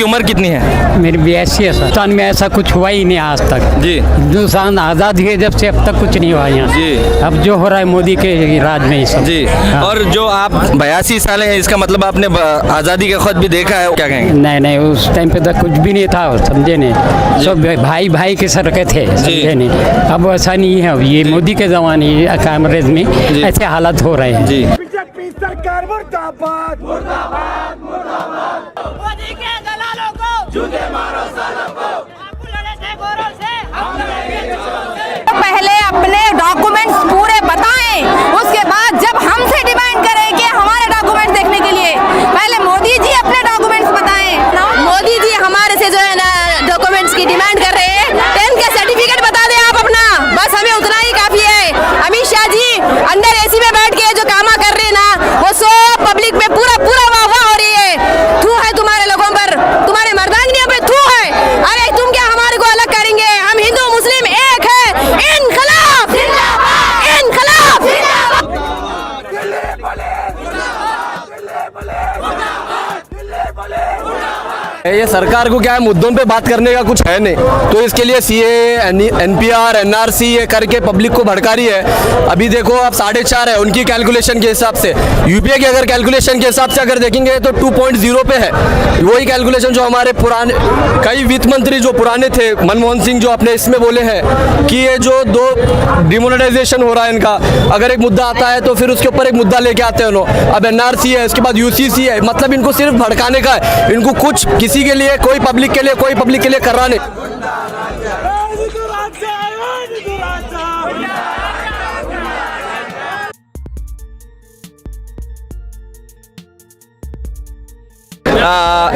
आपकी उम्र कितनी है? मेरी 82 है। हिंदुस्तान में ऐसा कुछ हुआ ही नहीं आज तक जी। हिंदुस्तान आज़ाद हुए जब से अब तक कुछ नहीं हुआ यहाँ जी। अब जो हो रहा है मोदी के राज में ही सब। जी। हाँ। और जो आप 82 साल हैं, इसका मतलब आपने आज़ादी का खुद भी देखा है, क्या कहेंगे? नहीं नहीं, उस टाइम पे तो कुछ भी नहीं था, समझे नहीं, सब भाई भाई के सर के थे, समझे नहीं। अब ऐसा नहीं है, ये मोदी के ज़माने कांग्रेस में ऐसे हालात हो रहे हैं। जी। सरकार मुर्दाबाद मुर्दाबाद मुर्दाबाद। मोदी के दलालों को जूते मारो सालों को, आपको लड़े थे गौरव से, हम लड़ेंगे जोरों से। पहले अपने डॉक्यूमेंट्स पूरे बताएं, उसके बाद जब हमसे डिमांड करें कि हमारे डॉक्यूमेंट्स देखने के लिए पहले मोदी जी अपने डॉक्यूमेंट्स बताएं। मोदी जी हमारे से जो है ना डॉक्यूमेंट्स की डिमांड कर रहे हैं, 10th का सर्टिफिकेट बता दें आप अपना, बस हमें उतना ही काफी है। अमित शाह जी अंदर एसी में बैठ के जो कामा कर रहे हैं ना, वो सब पब्लिक में पूरा वाह हो रही है। थू है तुम्हारे लोगों पर, तुम्हारे मर्दांगियों पे थू है। अरे तुम क्या हमारे को अलग करेंगे? हम हिंदू मुस्लिम एक है। इनकलाब जिंदाबाद, इनकलाब जिंदाबाद। ये सरकार को क्या है, मुद्दों पे बात करने का कुछ है नहीं, तो इसके लिए सीए, एनपीआर, एनआरसी ये करके पब्लिक को भड़का रही है। अभी देखो आप 4.5 है उनकी कैलकुलेशन के हिसाब से, यूपीए की अगर कैलकुलेशन के हिसाब से अगर देखेंगे तो 2.0 पे है। वही कैलकुलेशन जो हमारे पुराने कई वित्त मंत्री जो पुराने थे, मनमोहन सिंह, जो अपने इसमें बोले हैं कि ये जो 2 डिमोनेटाइजेशन हो रहा है इनका, अगर एक मुद्दा आता है तो फिर उसके ऊपर एक मुद्दा लेके आते हैं लोग। अब एनआरसी है, उसके बाद यूसीसी है, मतलब इनको सिर्फ भड़काने का है, इनको कुछ किसी के लिए, कोई पब्लिक के लिए, कोई पब्लिक के लिए कर रहा नहीं।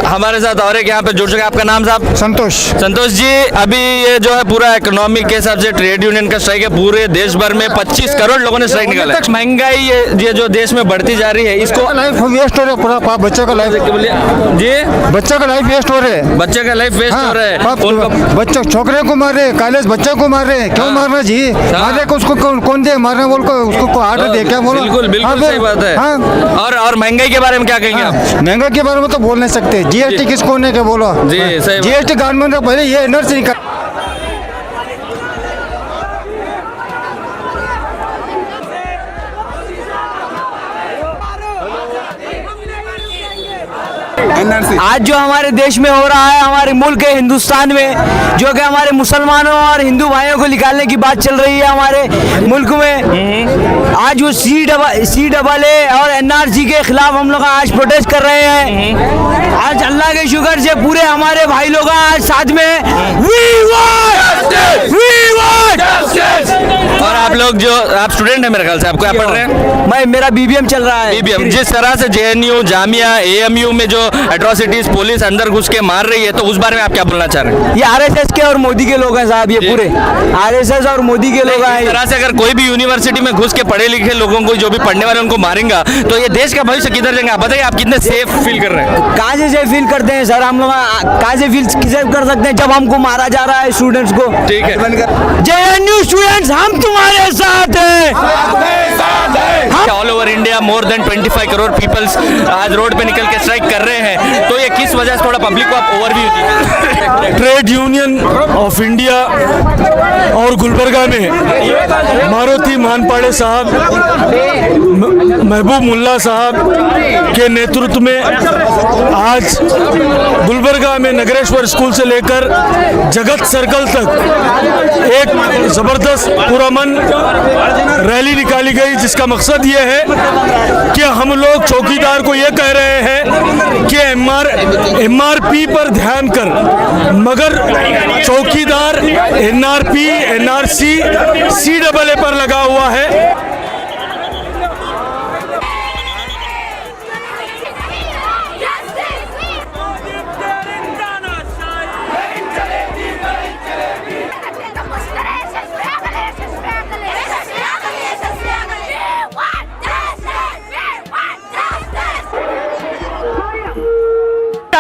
हमारे साथ और एक यहाँ पे जुड़ चुके हैं। आपका नाम साहब? संतोष। संतोष जी, अभी ये जो है पूरा इकोनॉमिक के हिसाब से ट्रेड यूनियन का स्ट्राइक है, पूरे देश भर में 25 करोड़ लोगों ने स्ट्राइक निकाला है। महंगाई ये जो देश में बढ़ती जा रही है, इसको लाइफ वेस्ट हो रहा है, पूरा बच्चों का लाइफ जी, बच्चों का लाइफ वेस्ट हो रहा है, बच्चे का लाइफ वेस्ट हो रहा है। बच्चों छोकरे को मार रहे, कॉलेज बच्चों को मार रहे, क्यों मार रहे जी? मारने को उसको कौन दे? मारने बोल को उसको आर्डर दे क्या बोलो? बिल्कुल बिल्कुल सही बात है। और महंगाई के बारे में क्या कहेंगे आप? महंगाई के बारे में तो बोल नहीं सकते। जीएसटी किसको ने क्या बोलो? जी सही। जीएसटी गवर्नमेंट ने पहले ये एनआरसी निकाल। आज जो हमारे देश में हो रहा है, हमारे मुल्क है हिंदुस्तान में, जो कि हमारे मुसलमानों और हिंदू भाइयों को निकालने की बात चल रही है हमारे मुल्क में, आज वो CAA और एनआरसी के खिलाफ हम लोग आज प्रोटेस्ट कर रहे हैं। आज अल्लाह के शुक्र से पूरे हमारे भाई लोग आज साथ में वी वांट जस्टिस। और आप लोग जो आप स्टूडेंट हैं मेरे ख्याल से, आपको क्या पढ़ रहे हैं? मेरा BBM चल रहा है। BBM। जिस तरह से JNU, जामिया, AMU में जो एट्रोसिटीज पुलिस अंदर घुस के मार रही है, तो उस बारे में आप क्या बोलना चाह रहे हैं? ये RSS के और मोदी के लोग हैं साहब, ये पूरे RSS और मोदी के लोग हैं। इस तरह से अगर कोई भी यूनिवर्सिटी में घुस के पढ़े लिखे लोगों को, जो भी पढ़ने वाले उनको मारेंगा, तो ये देश का भविष्य किधर जाएगा? आप बताइए, आप कितने सेफ फील कर रहे हैं? कहाँ से सेफ फील करते हैं सर हम लोग? कहाँ से फील सेफ कर सकते हैं जब हमको मारा जा रहा है स्टूडेंट्स को? ठीक है। JNU स्टूडेंट्स, हम तुम्हारे साथ हैं। All over India more than 25 crore peoples आज रोड पे निकल के स्ट्राइक कर रहे हैं, तो ये किस वजह से, थोड़ा पब्लिक को आप ओवरव्यू दीजिए। ट्रेड यूनियन ऑफ इंडिया और गुलबर्गा में मारुति मानपाड़े साहब, महबूब मुल्ला साहब के नेतृत्व में आज गुलबर्गा में नगरेश्वर स्कूल से लेकर जगत सर्कल तक एक जबरदस्त पुरअमन रैली निकाली गई, जिसका मकसद ये है कि हम लोग चौकीदार को ये कह रहे हैं कि MRP पर ध्यान कर, मगर चौकीदार NRP, NRC, CAA पर लगा हुआ है।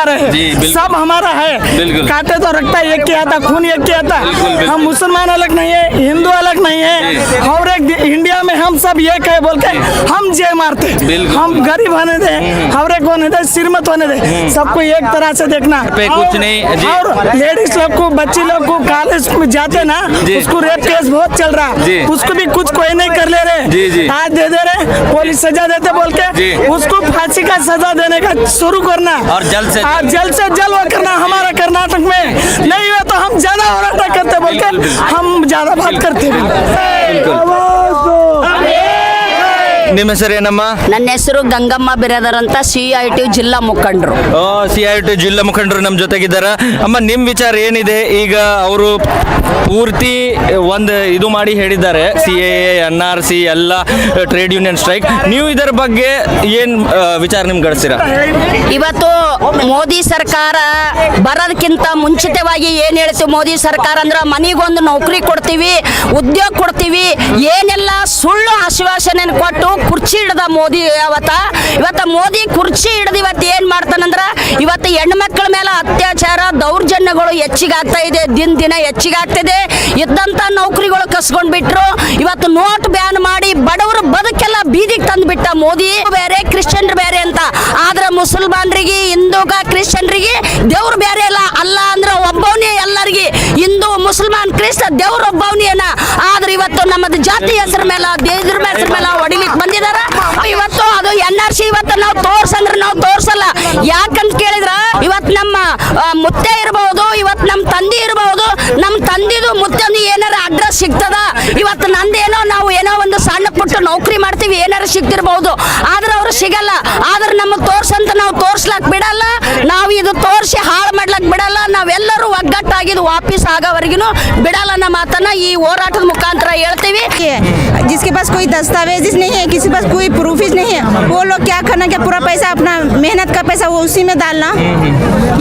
रहे हैं, सब हमारा है। काटे तो रखता है, एक किया था खून, एक किया था। हम मुसलमान अलग नहीं है, हिंदू अलग नहीं है, और एक इंडिया में हम सब एक है बोल के हम जय मारते। हम गरीब होने दे, हर एक होने दे, श्रीमंत होने दे, सबको एक तरह से देखना। कुछ नहीं जी। और लेडीज लोग को, बच्ची लोग को कॉलेज में जाते ना, उसको रेप केस बहुत चल रहा, उसको भी कुछ कोई नहीं कर ले रहे, आज दे दे रहे, पुलिस सजा देते बोल के उसको फांसी का सजा देने का शुरू करना, और जल्द से जल्द वो करना। हमारा कर्नाटक में नहीं हुआ तो हम ज्यादा होराटा करते बोल के हम ज्यादा बात करते ನಿಮ್ಮ ಹೆಸರೇನಮ್ಮ? ನನ್ನ ಹೆಸರು ಗಂಗಮ್ಮ ಬಿರಾದರ್ ಅಂತ, CIT ಜಿಲ್ಲಾ ಮುಖಂಡರು. CIT ಜಿಲ್ಲಾ ಮುಖಂಡರು ನಮ್ಮ ಜೊತೆಗಿದ್ದಾರೆ. ಅಮ್ಮ, ನಿಮ್ಮ ವಿಚಾರ ಏನಿದೆ? ಈಗ ಅವರು ಪೂರ್ತಿ ಒಂದು ಇದು ಮಾಡಿ ಹೇಳಿದ್ದಾರೆ, CAA NRC ಎಲ್ಲ ಟ್ರೇಡ್ ಯೂನಿಯನ್ ಸ್ಟ್ರೈಕ್. ನೀವು ಇದರ ಬಗ್ಗೆ ಏನು ವಿಚಾರ ನಿಮ್ಗೆ ಗಳಿಸ್ತೀರಾ? ಇವತ್ತು ಮೋದಿ ಸರ್ಕಾರ ಬರೋದಕ್ಕಿಂತ ಮುಂಚಿತವಾಗಿ ಏನು ಹೇಳ್ತೀವಿ, ಮೋದಿ ಸರ್ಕಾರ ಅಂದ್ರೆ ಮನೆಗೊಂದು ನೌಕರಿ ಕೊಡ್ತೀವಿ, ಉದ್ಯೋಗ ಕೊಡ್ತೀವಿ, ಏನೆಲ್ಲ ಸುಳ್ಳು ಆಶ್ವಾಸನೆ ಕೊಟ್ಟು ಕುರ್ಚಿ ಹಿಡ್ದ ಮೋದಿ. ಇವತ್ತ ಮೋದಿ ಕುರ್ಚಿ ಹಿಡ್ದು ಇವತ್ತು ಏನ್ ಮಾಡ್ತಾನಂದ್ರ, ಇವತ್ತು ಹೆಣ್ಮಕ್ಳ ಮೇಲೆ ಅತ್ಯಾಚಾರ ದೌರ್ಜನ್ಯಗಳು ಹೆಚ್ಚಿಗಾಗ್ತಾ ಇದೆ, ದಿನ ಹೆಚ್ಚಿಗಾಗ್ತಿದೆ. ಇದ್ದಂತ ನೌಕರಿಗಳು ಕಸ್ಕೊಂಡ್ ಬಿಟ್ರು. ಇವತ್ತು ನೋಟ್ ಬ್ಯಾನ್ ಮಾಡಿ ಬಡವರು ಬದುಕೆಲ್ಲ ಬೀದಿಗೆ ತಂದು ಬಿಟ್ಟ ಮೋದಿ. ಬೇರೆ ಕ್ರಿಶ್ಚಿಯನ್ರು ಬೇರೆ ಅಂತ, ಆದ್ರೆ ಮುಸಲ್ಮಾನರಿಗೆ, ಹಿಂದೂಗ, ಕ್ರಿಶ್ಚಿಯನ್ರಿಗೆ ದೇವ್ರು ಬೇರೆ ಅಲ್ಲ ಅಂದ್ರೆ ಒಬ್ಬವನೇ ಎಲ್ಲರಿಗೆ. ಹಿಂದೂ, ಮುಸಲ್ಮಾನ್, ಕ್ರಿಸ್ತ ದೇವ್ರು ಒಬ್ಬವನೇನ. ಆದ್ರೆ ಇವತ್ತು ನಮ್ಮದು ಜಾತಿ ಹೆಸರು ಮೇಲೆ, ದೇವ್ರ ಹೆಸರು ಮೇಲೆ ಹೊಡಿಲಿಕ್ಕೆ ಬಂದಿದಾರ. ಇವತ್ತು ಅದು NRC ಇವತ್ತು ನಾವು ತೋರ್ಸಂದ್ರೆ ನಾವು ತೋರ್ಸಲ್ಲ. ಯಾಕಂತ ಕೇಳಿದ್ರ, ಇವತ್ತು ನಮ್ಮ ಮುತ್ತೆ ಇರಬಹುದು, ಇವತ್ತು ನಮ್ಮ ತಂದೆ ಇರಬಹುದು, ನಮ್ಮ ತಂದಿದು ಮುತ್ತಂದು ಏನಾರ ಅಡ್ರೆಸ್ ಸಿಗ್ತದ. ಇವತ್ತು ನಂದೇನೋ ನಾವು ಏನೋ ಒಂದು ಸಣ್ಣ ಪುಟ್ಟ ನೌಕರಿ ಮಾಡ್ತೀವಿ, ಏನಾರ ಸಿಗ್ತಿರ್ಬಹುದು, ಆದ್ರೆ ಅವ್ರು ಸಿಗಲ್ಲ. ಆದ್ರೆ ನಮಗೆ ತೋರ್ಸಂತ ನಾವು ತೋರ್ಸ್ಲಕ್ ಬಿಡಲ್ಲ, ನಾವು ಇದು ತೋರಿಸಿ ಹಾಳು ಮಾಡ್ಲಕ್ ಬಿಡಲ್ಲ. ನಾವೆಲ್ಲರೂ ಒಗ್ಗಟ್ಟಾಗಿದ್ದು ವಾಪಸ್ ಆಗೋವರೆಗೂ ಬಿಡಲ್ಲ. ನಮ್ಮ ಮಾತನ್ನ ಈ ಹೋರಾಟದ ಮುಖಾಂತರ ಹೇಳ್ತೀವಿ. जिसके पास कोई दस्तावेज नहीं है, किसी पास कोई प्रूफिज नहीं है, वो लोग क्या करना, क्या पूरा पैसा अपना मेहनत का पैसा वो उसी में डालना।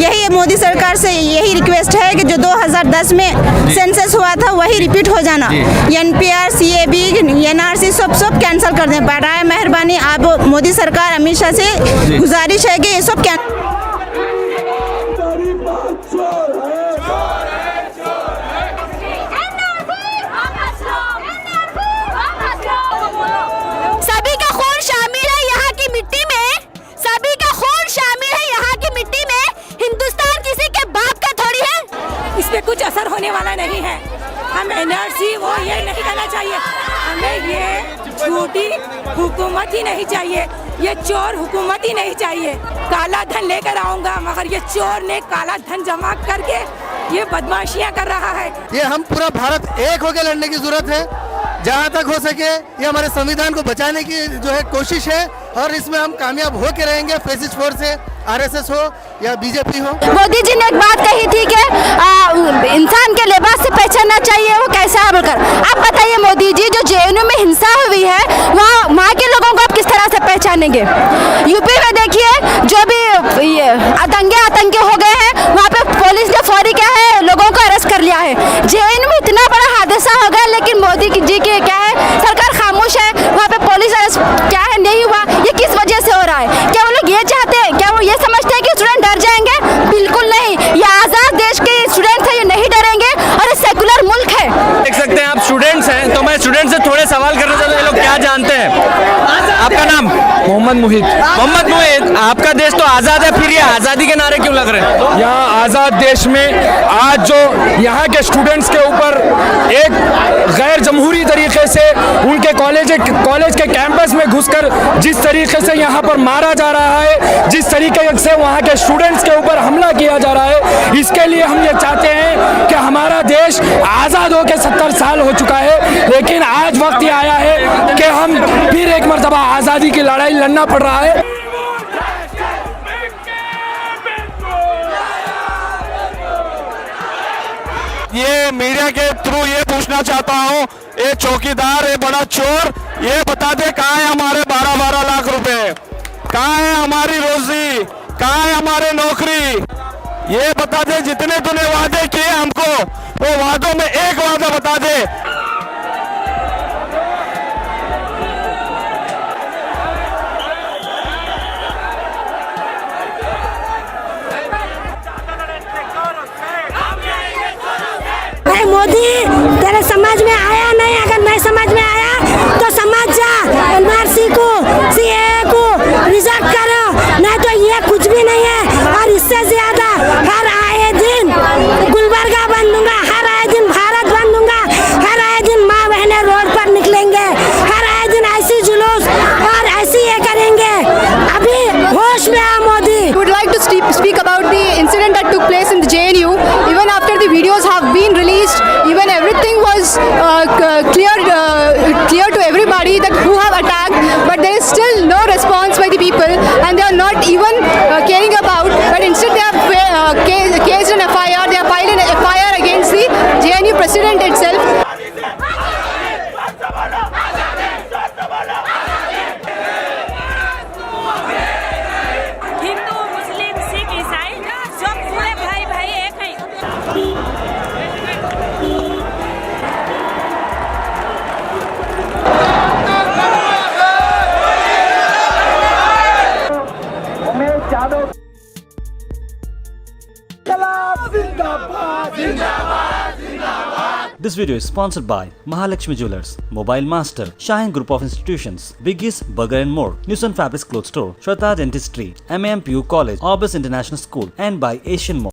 यही मोदी सरकार से यही रिक्वेस्ट है कि जो 2010 में सेंसस हुआ था वही रिपीट हो जाना। NPR, CAB, NRC सब कैंसिल कर दें। बराए मेहरबानी आप मोदी सरकार अमित शाह से गुजारिश है कि ये सब कुछ असर होने वाला नहीं है। हम NRC वो ये नहीं कहना चाहिए, हमें ये झूठी हुकूमत ही नहीं चाहिए, ये चोर हुकूमत ही नहीं चाहिए। काला धन लेकर आऊंगा, मगर ये चोर ने काला धन जमा करके ये बदमाशियां कर रहा है। ये हम पूरा भारत एक होकर लड़ने की जरूरत है, जहाँ तक हो सके ये हमारे संविधान को बचाने की जो है कोशिश है, और इसमें हम कामयाब होके रहेंगे। फैसिस्ट फोर्स से RSS हो या BJP हो। मोदी जी ने एक बात कही थी कि इंसान के लिबास से पहचानना चाहिए वो कैसा है बोलकर। अब बताइए मोदी जी, जो JNU में हिंसा हुई है वहाँ के लोगों को आप किस तरह से पहचानेंगे? यूपी में देखिए जो भी आतंकी हो गए हैं, वहाँ पे पुलिस ने फौरी क्या है लोगों को अरेस्ट कर लिया है। JNU में इतना बड़ा हादसा हो गया, लेकिन मोदी जी की क्या है, सरकार खामोश है। वहाँ पे पुलिस अरेस्ट क्या है नहीं हुआ, ये किस वजह से हो रहा है? क्या वो लोग ये चाहते हैं, क्या वो ये समझते हैं कि स्टूडेंट डर जाएंगे? बिल्कुल नहीं, ये आज़ाद देश के स्टूडेंट्स हैं, ये नहीं डरेंगे, और ये सेकुलर मुल्क है। देख सकते हैं आप स्टूडेंट्स हैं, तो मैं स्टूडेंट से थोड़े सवाल करना चाहता हूँ, ये लोग क्या जानते हैं? आपका नाम? मोहम्मद मुहित। मोहम्मद मुहित, आपका देश तो आज़ाद है, फिर ये आज़ादी के नारे क्यों लग रहे हैं? यहाँ आज़ाद देश में आज जो यहाँ के स्टूडेंट्स के ऊपर एक गैर जमहूरी तरीके से उनके कॉलेज के कैंपस में घुसकर जिस तरीके से यहाँ पर मारा जा रहा है, जिस तरीके से वहाँ के स्टूडेंट्स के ऊपर हमला किया जा रहा है, इसके लिए हम ये चाहते हैं कि हमारा देश आज़ाद होकर 70 साल हो चुका है, लेकिन आज वक्त ये आया है कि हम फिर एक मर्तबा आज़ादी की लड़ाई लड़ना पड़ रहा है। ये मीडिया के थ्रू ये पूछना चाहता हूँ, ये चौकीदार, ये बड़ा चोर, ये बता दे कहाँ है हमारे 12-12 लाख रुपए, कहाँ है हमारी रोजी, कहाँ है हमारे नौकरी? ये बता दे, जितने तूने वादे किए हमको, वो वादों में एक वादा बता दे। clear to everybody that who have attacked, but there is still no response by the people, and they are not even caring about. But instead, they have cased an FIR. They have filed an FIR against the JNU president itself. Hindu मुस्लिम सिख ईसाई सब पूरे भाई भाई एक हैं This video is sponsored by Mahalakshmi Jewelers, Mobile Master, Shine Group of Institutions, Biggie's Burger and More, Newson Fabrics Clothes Store, Shweta Dentistry, MAMPU College, Orbis International School, and by Asian Mall.